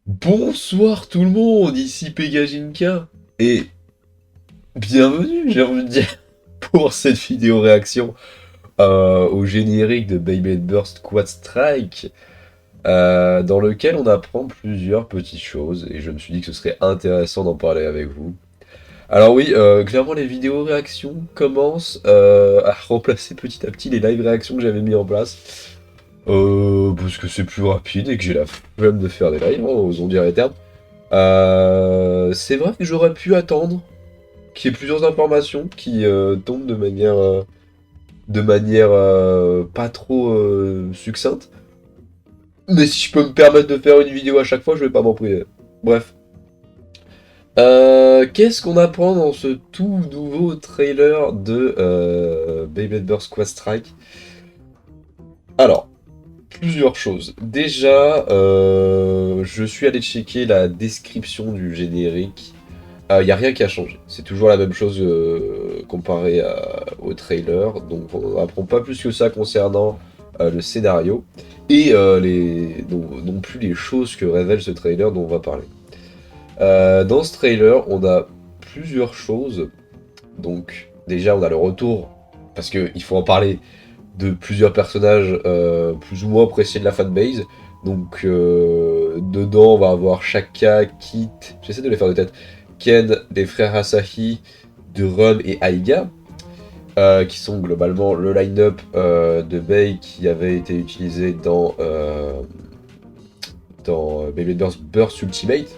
Bonsoir tout le monde, ici Pegajinka, et bienvenue, j'ai envie de dire, pour cette vidéo réaction au générique de Beyblade Burst Quad Strike, dans lequel on apprend plusieurs petites choses, et je me suis dit que ce serait intéressant d'en parler avec vous. Alors oui, clairement les vidéos réactions commencent à remplacer petit à petit les live réactions que j'avais mis en place. Parce que c'est plus rapide et que j'ai la flemme de faire des lives, hein, osons dire les termes. C'est vrai que j'aurais pu attendre qu'il y ait plusieurs informations qui tombent de manière pas trop succincte. Mais si je peux me permettre de faire une vidéo à chaque fois, je vais pas m'en priver. Bref. Qu'est-ce qu'on apprend dans ce tout nouveau trailer de Beyblade Burst Quad Strike? Alors, plusieurs choses. Déjà, je suis allé checker la description du générique. Il n'y a rien qui a changé. C'est toujours la même chose comparé au trailer. Donc on n'apprend pas plus que ça concernant le scénario. Et non plus les choses que révèle ce trailer dont on va parler. Dans ce trailer, on a plusieurs choses. Donc déjà, on a le retour, parce qu'il faut en parler, de plusieurs personnages plus ou moins appréciés de la fanbase. Donc dedans, on va avoir Shaka, Kit, j'essaie de les faire de tête, Ken, les frères Asahi, de Rum et Aiga, qui sont globalement le line-up de Bay qui avait été utilisé dans Beyblade Burst Ultimate.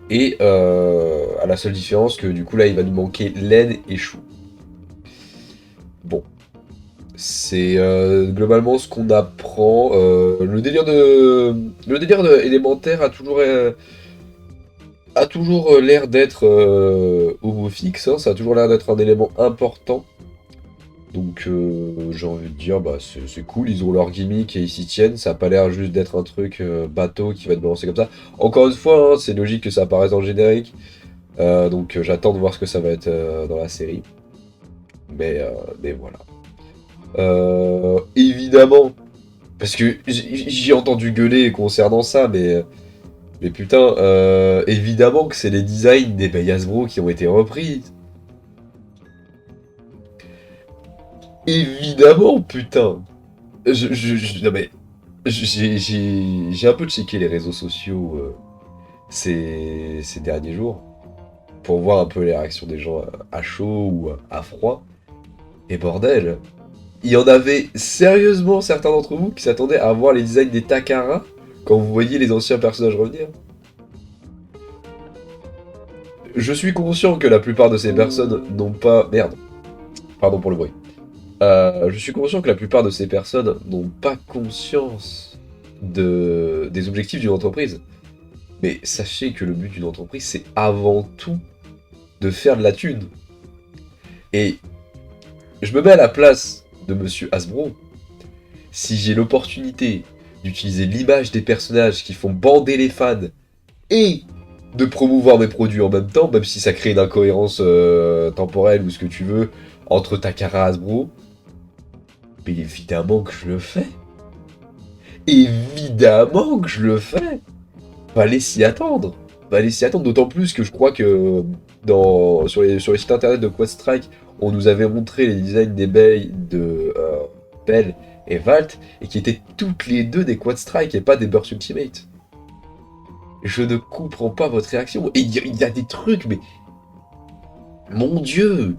Et à la seule différence que du coup là il va nous manquer Len et Shu. Bon, c'est globalement ce qu'on apprend. Le délire élémentaire a toujours l'air d'être homo fixe, hein, ça a toujours l'air d'être un élément important. Donc j'ai envie de dire, bah c'est cool, ils ont leur gimmick et ils s'y tiennent, ça a pas l'air juste d'être un truc bateau qui va être balancé comme ça. Encore une fois, hein, c'est logique que ça apparaisse dans le générique, donc j'attends de voir ce que ça va être dans la série. Mais voilà. Évidemment, parce que j'ai entendu gueuler concernant ça, mais putain, évidemment que c'est les designs des Bay Hasbro qui ont été repris. Évidemment, putain. Non mais, j'ai un peu checké les réseaux sociaux ces derniers jours pour voir un peu les réactions des gens à chaud ou à froid. Et bordel, il y en avait sérieusement certains d'entre vous qui s'attendaient à voir les designs des Takara quand vous voyez les anciens personnages revenir. Je suis conscient que la plupart de ces personnes n'ont pas... Merde, pardon pour le bruit. Je suis conscient que la plupart de ces personnes n'ont pas conscience des objectifs d'une entreprise. Mais sachez que le but d'une entreprise, c'est avant tout de faire de la thune. Et je me mets à la place de Monsieur Hasbro. Si j'ai l'opportunité d'utiliser l'image des personnages qui font bander les fans et de promouvoir mes produits en même temps, même si ça crée une incohérence temporelle ou ce que tu veux entre Takara et Hasbro, mais évidemment que je le fais. Évidemment que je le fais. Fallait s'y attendre. Fallait s'y attendre, d'autant plus que je crois que sur les sites internet de Quad Strike, on nous avait montré les designs des baies de Bell et Valt, et qui étaient toutes les deux des Quad Strike et pas des Burst Ultimate. Je ne comprends pas votre réaction. Et il y a des trucs, mais... Mon Dieu!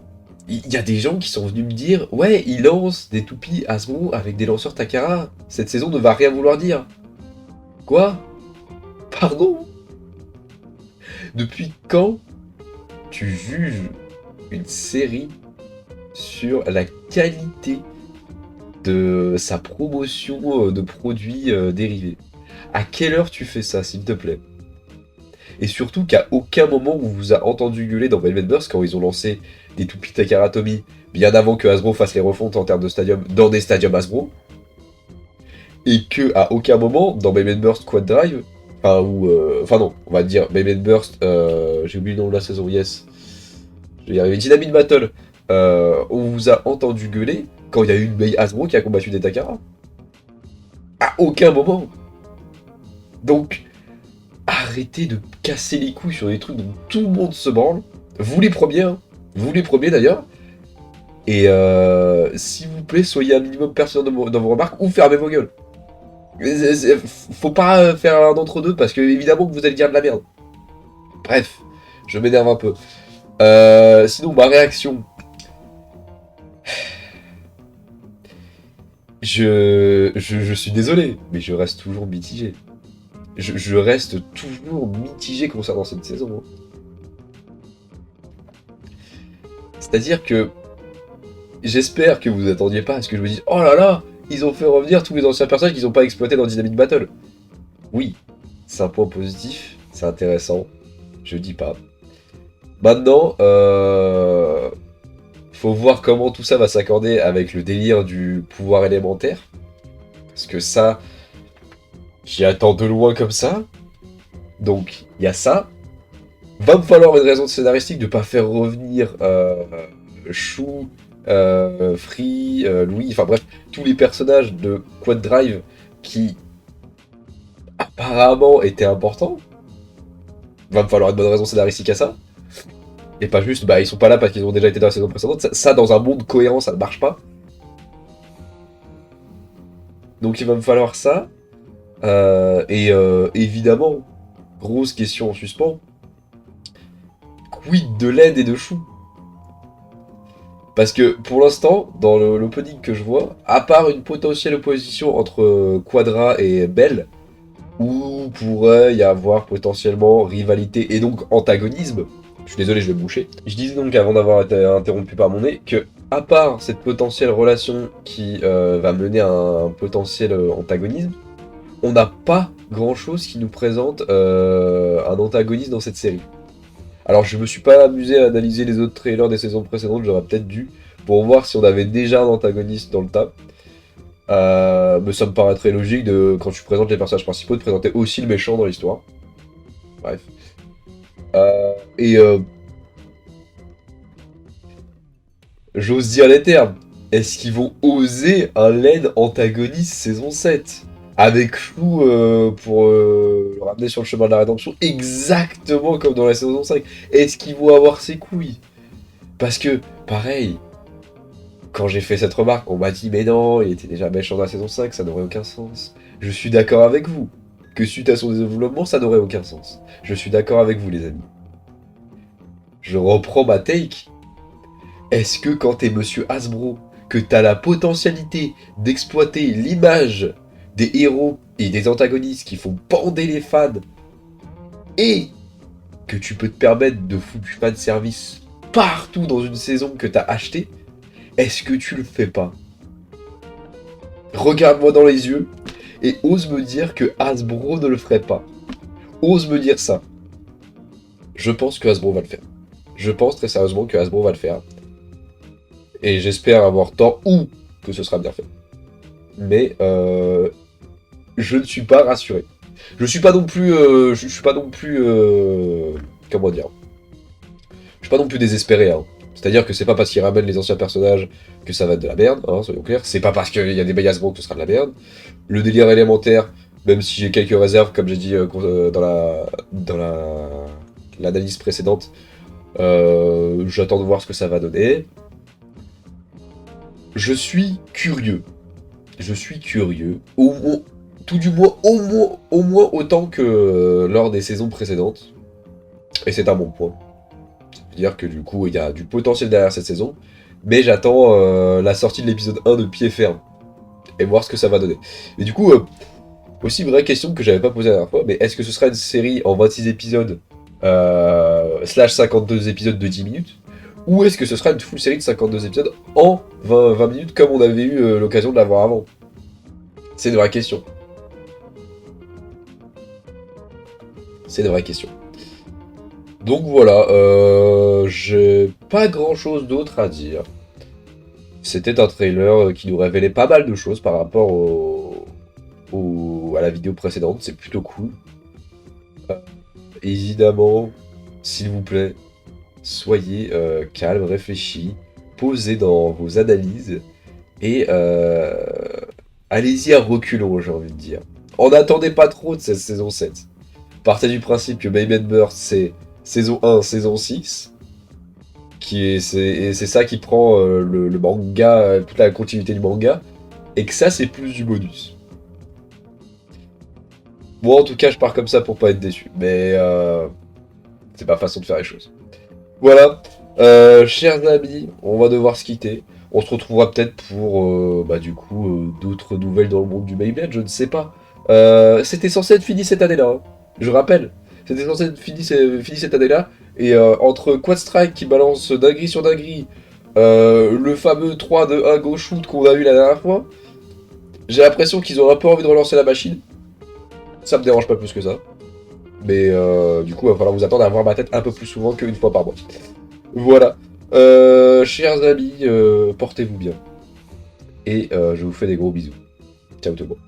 Il y a des gens qui sont venus me dire « Ouais, ils lancent des toupies Hasbro avec des lanceurs Takara. Cette saison ne va rien vouloir dire. » Quoi? Pardon? Depuis quand tu juges une série sur la qualité de sa promotion de produits dérivés? À quelle heure tu fais ça, s'il te plaît? Et surtout qu'à aucun moment on vous a entendu gueuler dans Velvet Burst quand ils ont lancé des toupies Takara Tomy bien avant que Hasbro fasse les refontes en termes de stadium dans des stadiums Hasbro. Et que à aucun moment dans Velvet Burst Quad Drive, enfin non, on va dire Velvet Burst, j'ai oublié le nom de la saison, yes. Je vais y arriver, Dynamite Battle, on vous a entendu gueuler quand il y a eu une Bay Hasbro qui a combattu des Takara. À aucun moment. Donc, arrêtez de casser les couilles sur des trucs dont tout le monde se branle. Vous les premiers, hein. Vous les premiers d'ailleurs. Et s'il vous plaît, soyez un minimum pertinent dans vos remarques ou fermez vos gueules. Faut pas faire un d'entre-deux parce que évidemment que vous allez dire de la merde. Bref, je m'énerve un peu. Sinon, ma réaction. Je suis désolé, mais je reste toujours mitigé. Je reste toujours mitigé concernant cette saison. C'est-à-dire que j'espère que vous attendiez pas à ce que je vous dise « Oh là là, ils ont fait revenir tous les anciens personnages qu'ils n'ont pas exploités dans Dynamite Battle ». Oui, c'est un point positif, c'est intéressant, je dis pas. Maintenant, faut voir comment tout ça va s'accorder avec le délire du pouvoir élémentaire. Parce que ça, j'y attends de loin comme ça. Donc, il y a ça. Va me falloir une raison scénaristique de pas faire revenir Chou, Free, Louis, enfin bref, tous les personnages de Quad Drive qui apparemment étaient importants. Va me falloir une bonne raison scénaristique à ça. Et pas juste, bah ils sont pas là parce qu'ils ont déjà été dans la saison précédente. Ça dans un monde cohérent, ça ne marche pas. Donc il va me falloir ça. Évidemment, grosse question en suspens. Quid de LED et de Chou? Parce que pour l'instant, dans l'opening que je vois, à part une potentielle opposition entre Quadra et Belle, où pourrait y avoir potentiellement rivalité et donc antagonisme, je suis désolé, je vais me boucher. Je disais donc avant d'avoir été interrompu par mon nez que, à part cette potentielle relation qui va mener à un potentiel antagonisme, on n'a pas grand chose qui nous présente un antagoniste dans cette série. Alors je me suis pas amusé à analyser les autres trailers des saisons précédentes, j'aurais peut-être dû, pour voir si on avait déjà un antagoniste dans le tas. Mais ça me paraîtrait logique de, quand tu présentes les personnages principaux, de présenter aussi le méchant dans l'histoire. Bref. J'ose dire les termes. Est-ce qu'ils vont oser un LED antagoniste saison 7 avec Chou pour le ramener sur le chemin de la rédemption, exactement comme dans la saison 5. Est-ce qu'ils vont avoir ses couilles? Parce que, pareil, quand j'ai fait cette remarque, on m'a dit mais non, il était déjà méchant dans la saison 5, ça n'aurait aucun sens. Je suis d'accord avec vous, que suite à son développement, ça n'aurait aucun sens. Je suis d'accord avec vous les amis. Je reprends ma take. Est-ce que quand t'es Monsieur Hasbro, que t'as la potentialité d'exploiter l'image des héros et des antagonistes qui font bander les fans, et que tu peux te permettre de foutre du fan service partout dans une saison que t'as acheté, est-ce que tu le fais pas? Regarde-moi dans les yeux et ose me dire que Hasbro ne le ferait pas. Ose me dire ça. Je pense que Hasbro va le faire. Je pense très sérieusement que Hasbro va le faire. Et j'espère avoir tort ou que ce sera bien fait. Mais je ne suis pas rassuré. Je suis pas non plus, comment dire, je suis pas non plus désespéré. Hein. C'est-à-dire que c'est pas parce qu'ils ramènent les anciens personnages que ça va être de la merde, hein, soyons clairs. C'est pas parce qu'il y a des Bayasbro que ce sera de la merde. Le délire élémentaire, même si j'ai quelques réserves, comme j'ai dit dans l'analyse précédente, j'attends de voir ce que ça va donner. Je suis curieux. Tout du moins, au moins autant que lors des saisons précédentes. Et c'est un bon point. Ça veut dire que du coup, il y a du potentiel derrière cette saison. Mais j'attends la sortie de l'épisode 1 de pied ferme. Et voir ce que ça va donner. Et du coup, aussi une vraie question que j'avais pas posée la dernière fois, mais est-ce que ce sera une série en 26 épisodes slash 52 épisodes de 10 minutes? Ou est-ce que ce sera une full série de 52 épisodes en 20 minutes comme on avait eu l'occasion de l'avoir avant? C'est une vraie question. C'est une vraie question. Donc voilà, j'ai pas grand chose d'autre à dire. C'était un trailer qui nous révélait pas mal de choses par rapport à la vidéo précédente, c'est plutôt cool. Évidemment, s'il vous plaît, soyez calme, réfléchis, posez dans vos analyses et allez-y à reculons, j'ai envie de dire. On n'attendait pas trop de cette saison 7. Partez du principe que Baby and Bird, c'est saison 1, saison 6. Et c'est ça qui prend le manga, toute la continuité du manga. Et que ça, c'est plus du bonus. Moi, en tout cas, je pars comme ça pour pas être déçu. Mais c'est ma façon de faire les choses. Voilà. Chers amis, on va devoir se quitter. On se retrouvera peut-être pour, d'autres nouvelles dans le monde du Beyblade, je ne sais pas. C'était censé être fini cette année-là, hein. Je rappelle. C'était censé être fini cette année-là. Et entre Quad Strike qui balance dinguerie sur dinguerie, le fameux 3 de 1 Go Shoot qu'on a vu la dernière fois, j'ai l'impression qu'ils ont un peu envie de relancer la machine. Ça me dérange pas plus que ça. Mais du coup, il va falloir vous attendre à voir ma tête un peu plus souvent qu'une fois par mois. Voilà. Chers amis, portez-vous bien. Et je vous fais des gros bisous. Ciao tout le monde.